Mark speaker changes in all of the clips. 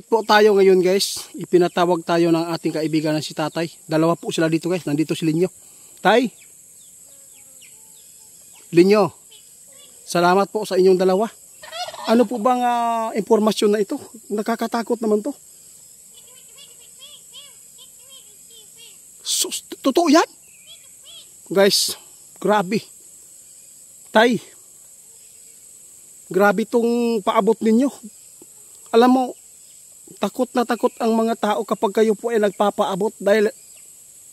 Speaker 1: Po tayo ngayon guys, ipinatawag tayo ng ating kaibigan na si Tatay. Dalawa po sila dito guys, nandito si Linyo. Tay, Linyo, salamat po sa inyong dalawa. Ano po bang impormasyon na ito? Nakakatakot naman to. Sus, totoo yan? Guys, grabe. Tay, grabe tong paabot ninyo. Alam mo, takot na takot ang mga tao kapag kayo po ay nagpapaabot dahil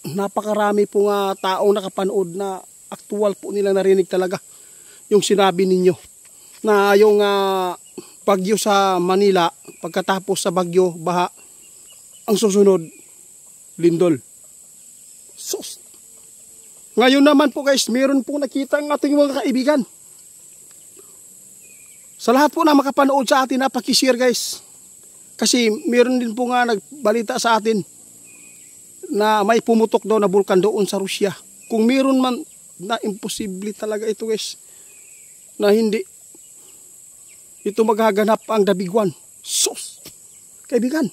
Speaker 1: napakarami po nga taong nakapanood na aktual po nila narinig talaga yung sinabi ninyo na yung bagyo sa Manila, pagkatapos sa bagyo, baha, ang susunod, lindol. Sus. Ngayon naman po guys, meron pong nakita ang ating mga kaibigan. Sa lahat po na makapanood sa atin, pakishare guys. Kasi meron din po nga nagbalita sa atin na may pumutok daw na bulkan doon sa Rusya. Kung meron man na imposible talaga ito guys, na hindi ito maghaganap ang Dabiguan. Sus! Kaibigan,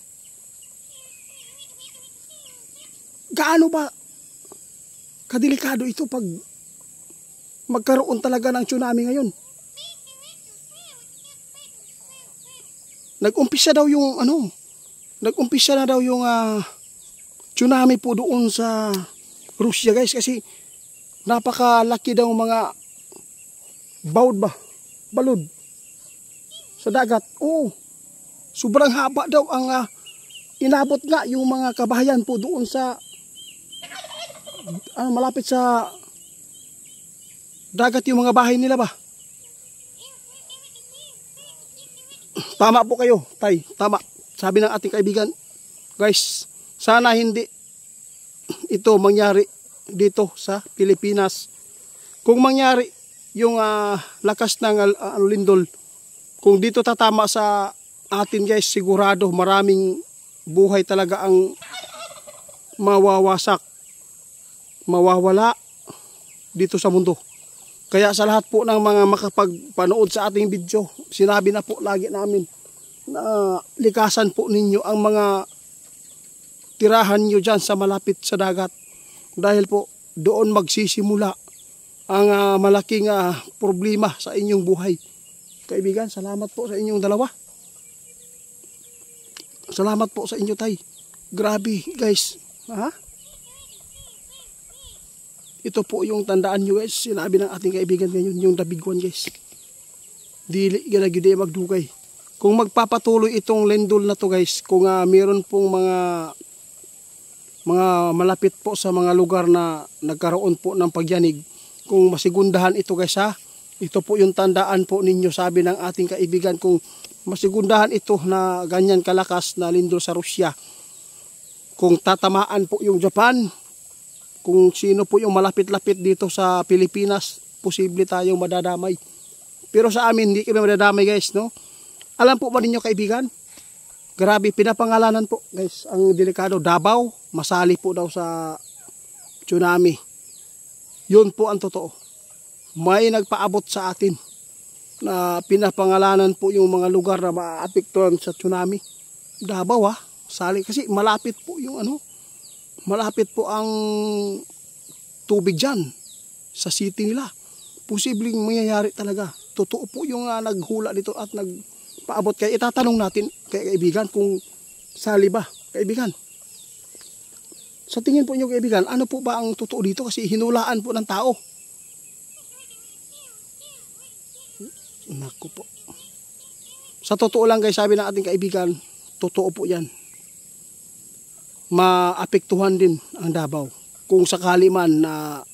Speaker 1: gaano ba kadelikado ito pag magkaroon talaga ng tsunami ngayon? Nag-umpisa daw yung nag-umpisa na daw yung tsunami po doon sa Rusya guys, kasi napakalaki daw mga balod sa dagat. Oo, sobrang haba daw ang inabot nga yung mga kabahayan po doon sa malapit sa dagat, yung mga bahay nila ba. Tama po kayo, Tay, tama. Sabi ng ating kaibigan, guys, sana hindi ito mangyari dito sa Pilipinas. Kung mangyari yung lakas ng lindol, kung dito tatama sa atin guys, sigurado maraming buhay talaga ang mawawasak, mawawala dito sa mundo. Kaya sa lahat po ng mga makapagpanood sa ating video, sinabi na po lagi namin na likasan po ninyo ang mga tirahan nyo dyan sa malapit sa dagat. Dahil po doon magsisimula ang malaking problema sa inyong buhay. Kaibigan, salamat po sa inyong dalawa. Salamat po sa inyo, Tay. Grabe guys. Ito po yung tandaan nyo guys, sinabi ng ating kaibigan ngayon, yung Dabiguan guys. Dili gilagide magdugay. Kung magpapatuloy itong lindol na to guys, kung meron pong mga malapit po sa mga lugar na nagkaroon po ng pagyanig, kung masigundahan ito guys ito po yung tandaan po ninyo, sabi ng ating kaibigan, kung masigundahan ito na ganyan kalakas na lindol sa Rusya, kung tatamaan po yung Japan, kung sino po yung malapit-lapit dito sa Pilipinas, posible tayong madadamay. Pero sa amin, hindi kami madadamay guys, no? Alam po ba ninyo kaibigan? Grabe, pinapangalanan po guys, ang delikado. Davao, masali po daw sa tsunami. Yun po ang totoo. May nagpaabot sa atin na pinapangalanan po yung mga lugar na maapektuhan sa tsunami. Davao sali, kasi malapit po yung malapit po ang tubig dyan sa city nila. Posibleng mangyayari talaga. Totoo po yung naghula dito at nagpaabot. Kaya itatanong natin kay kaibigan kung sali ba, kaibigan. Sa tingin po nyo kaibigan, ano po ba ang totoo dito? Kasi hinulaan po ng tao. Naku po. Sa totoo lang guys, sabi ng ating kaibigan, totoo po yan. Maapektuhan din ang Davao kung sakali man na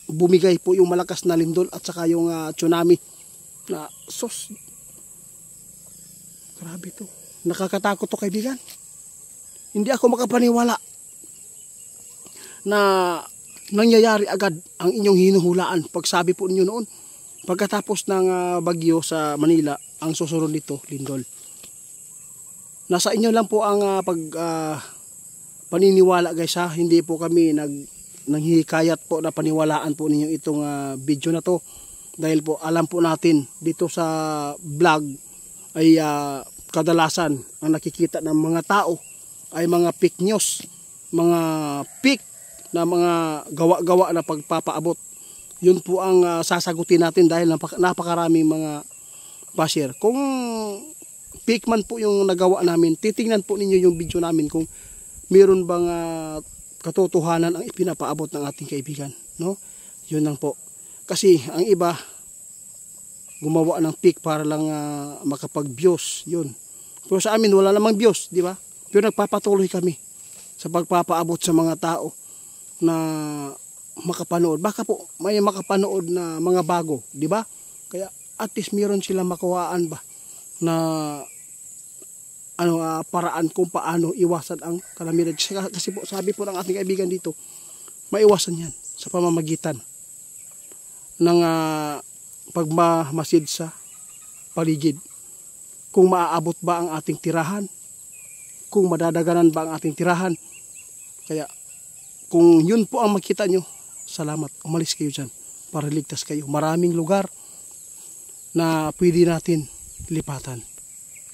Speaker 1: bumigay po yung malakas na lindol at saka yung tsunami na sos. Grabe to, nakakatakot to kaibigan. Hindi ako makapaniwala na nangyayari agad ang inyong hinuhulaan. Pagsabi po ninyo noon, pagkatapos ng bagyo sa Manila, ang susunod nito lindol. Nasa inyo lang po ang paniniwala guys hindi po kami nanghihikayat po na paniwalaan po ninyo itong video na to. Dahil po alam po natin dito sa vlog ay kadalasan ang nakikita ng mga tao ay mga fake news, mga fake na mga gawa-gawa na pagpapaabot. Yun po ang sasagutin natin dahil napakaraming mga basher. Kung fake man po yung nagawa namin, titingnan po ninyo yung video namin kung meron bang katotohanan ang ipinapaabot ng ating kaibigan, no? Yun lang po. Kasi ang iba gumawa ng fake para lang makapag-views, yun. Pero sa amin wala namang views, di ba? Pero nagpapatuloy kami sa pagpapaabot sa mga tao na makapanood. Baka po may makapanood na mga bago, di ba? Kaya at least meron silang makuhaan ba na paraan kung paano iwasan ang kalamidad. Kasi po sabi po ng ating kaibigan dito, maiwasan yan sa pamamagitan ng pagmamasid sa paligid. Kung maaabot ba ang ating tirahan, kung madadaganan ba ang ating tirahan. Kaya kung yun po ang makita nyo, salamat, umalis kayo dyan para ligtas kayo. Maraming lugar na pwede natin lipatan.